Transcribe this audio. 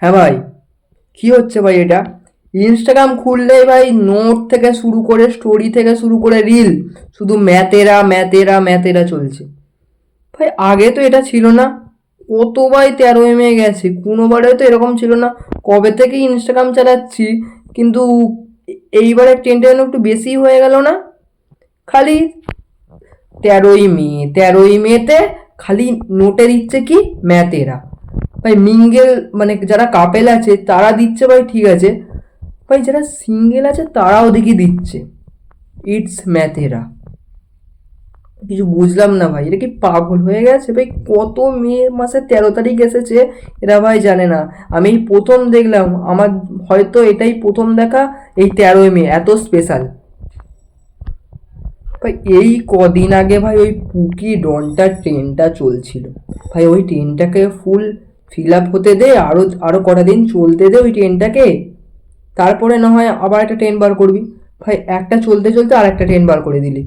হ্যাঁ ভাই, কি হচ্ছে ভাই এটা? ইনস্টাগ্রাম খুললেই ভাই নোট থেকে শুরু করে স্টোরি থেকে শুরু করে রিল শুধু ম্যাতেরা ম্যাতেরা ম্যাতেরা চলছে। ভাই আগে তো এটা ছিল না। কত ভাই 13 গেছে, কোনোবারে তো এরকম ছিল না। কবে থেকে ইনস্টাগ্রাম চালাচ্ছি, কিন্তু এইবারে ট্রেনটা যেন একটু বেশি হয়ে গেল না? খালি 13ই মেতে খালি নোটে দিচ্ছে কি ম্যাতেরা। ভাই মিঙ্গেল মানে যারা কাপেল আছে তারা দিচ্ছে ভাই, ঠিক আছে ভাই, যারা সিঙ্গেল আছে তারাও দেখি দিচ্ছে ইটস ম্যাথেরা। কিছু বুঝলাম না ভাই, এটা কি পাগল হয়ে গেছে ভাই? কত মে মাসের 13 তারিখ এসেছে, এরা ভাই জানে না। আমি এই প্রথম দেখলাম, আমার হয়তো এটাই প্রথম দেখা এই 13ই মে এত স্পেশাল। ভাই এই কদিন আগে ভাই ওই পুকি ডনটা ট্রেনটা চলছিল, ভাই ওই ট্রেনটাকে ফুল ফিল আপ হতে দে, আরও আরও কটা দিন চলতে দে ওই ট্রেনটাকে, তারপরে না হয় আবার একটা ট্রেন বার করবি। ভাই একটা চলতে চলতে আর একটা ট্রেন বার করে দিলি।